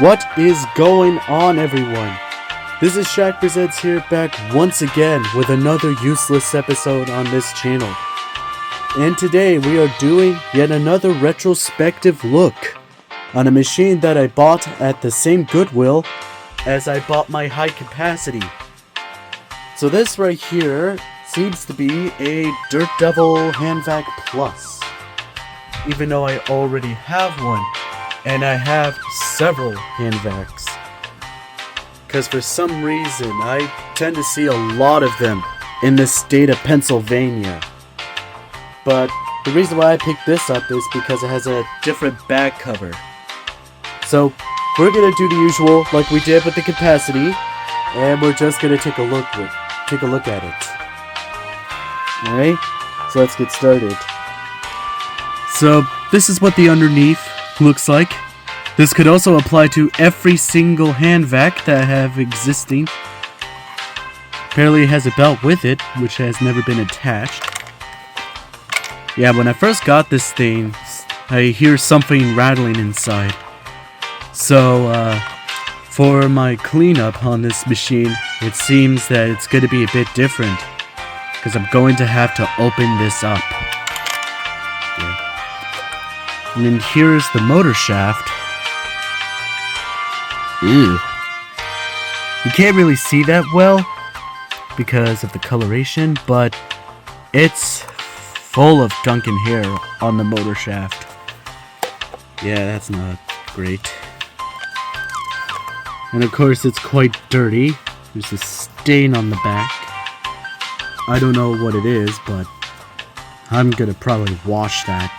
What is going on, everyone? This is Shaq Presents here, back once again with another useless episode on this channel. And today we are doing yet another retrospective look on a machine that I bought at the same Goodwill as I bought my high capacity. So this right here seems to be a Dirt Devil Hand Vac Plus, even though I already have one. And I have several hand vacs, because for some reason I tend to see a lot of them in the state of Pennsylvania. But the reason why I picked this up is because it has a different bag cover. So we're gonna do the usual like we did with the capacity, and we're just gonna take a look at it. Alright, so let's get started. So this is what the underneath looks like. This could also apply to every single hand vac that I have existing. Apparently it has a belt with it, which has never been attached. Yeah, when I first got this thing, I hear something rattling inside. So, for my cleanup on this machine, it seems that it's going to be a bit different, because I'm going to have to open this up. And then here's the motor shaft. Ew. You can't really see that well because of the coloration, but it's full of gunk and hair on the motor shaft. Yeah, that's not great. And of course it's quite dirty. There's a stain on the back. I don't know what it is, but I'm gonna probably wash that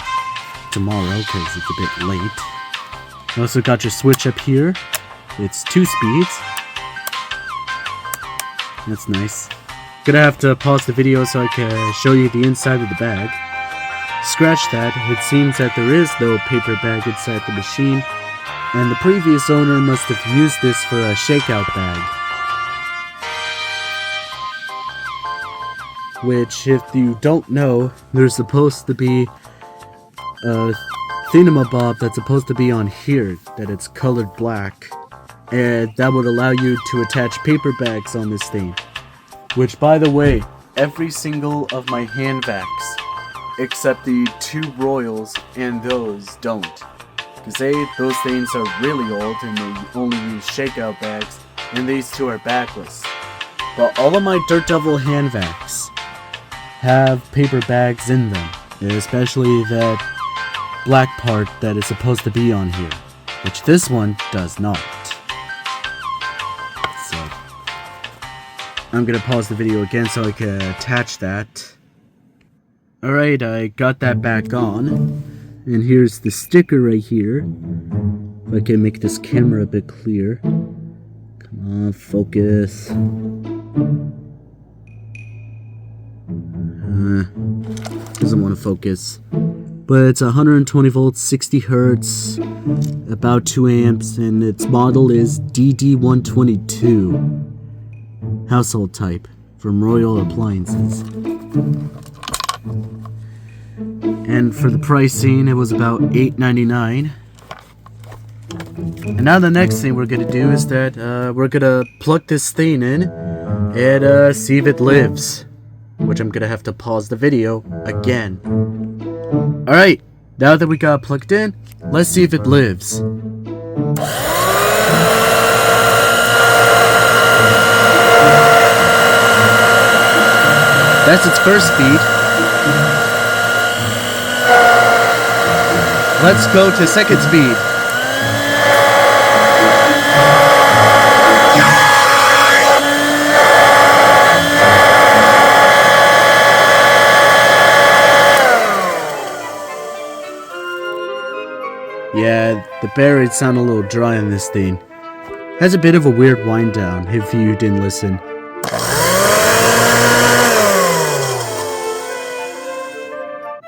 tomorrow because it's a bit late. You also got your switch up here. It's 2 speeds. That's nice. Gonna have to pause the video so I can show you the inside of the bag. Scratch that. It seems that there is no paper bag inside the machine, and the previous owner must have used this for a shakeout bag. Which, if you don't know, there's supposed to be a thingamabob that's supposed to be on here, that it's colored black, and that would allow you to attach paper bags on this thing. Which, by the way, every single of my hand vacs, except the 2 Royals and those, don't. Because those things are really old and they only use shakeout bags, and these 2 are backless. But all of my Dirt Devil hand vacs have paper bags in them, especially that black part that is supposed to be on here, which this one does not. So I'm gonna pause the video again so I can attach that. Alright, I got that back on, and here's the sticker right here. If I can make this camera a bit clear. Come on, focus. Doesn't want to focus. But it's 120 volts, 60 hertz, about 2 amps, and its model is DD122. Household type, from Royal Appliances. And for the pricing, it was about $8.99. And now the next thing we're going to do is that we're going to plug this thing in and see if it lives. Which I'm going to have to pause the video again. Alright, now that we got it plugged in, let's see if it lives. That's its first speed. Let's go to second speed. Yeah, the bearings sound a little dry on this thing. Has a bit of a weird wind down if you didn't listen.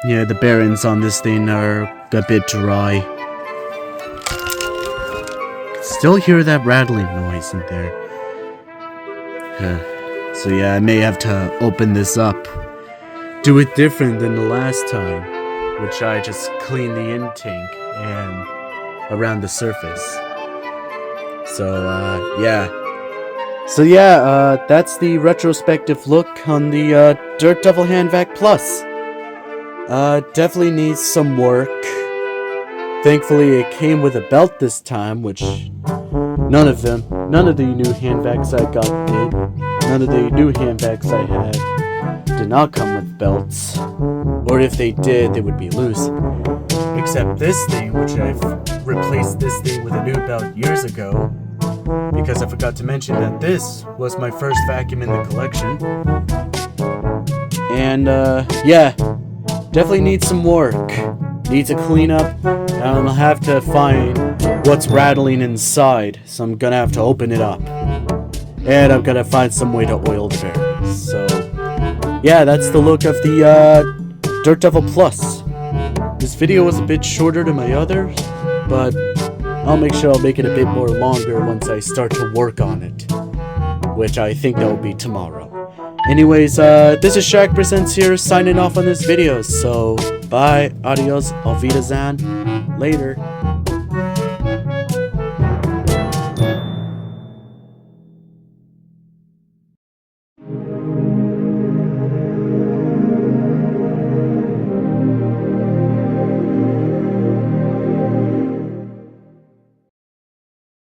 Yeah, the bearings on this thing are a bit dry. Still hear that rattling noise in there. So yeah, I may have to open this up. Do it different than the last time, which I just cleaned the intake and around the surface. Yeah. That's the retrospective look on the Dirt Devil Hand Vac Plus. Definitely needs some work. Thankfully, it came with a belt this time, which none of the new hand vacs I got did. None of the new hand vacs I had did not come with belts. Or if they did, they would be loose. Except this thing, which I've replaced this thing with a new belt years ago. Because I forgot to mention that this was my first vacuum in the collection. And, yeah. Definitely needs some work. Need to clean up. I'll have to find what's rattling inside. So I'm gonna have to open it up. And I'm gonna find some way to oil the bearings. So, yeah, that's the look of the, Dirt Devil Plus. This video was a bit shorter than my others, but I'll make sure I'll make it a bit more longer once I start to work on it. Which I think that will be tomorrow. Anyways, this is Shaq Presents here, signing off on this video, so bye, adios, auf Wiedersehen, later.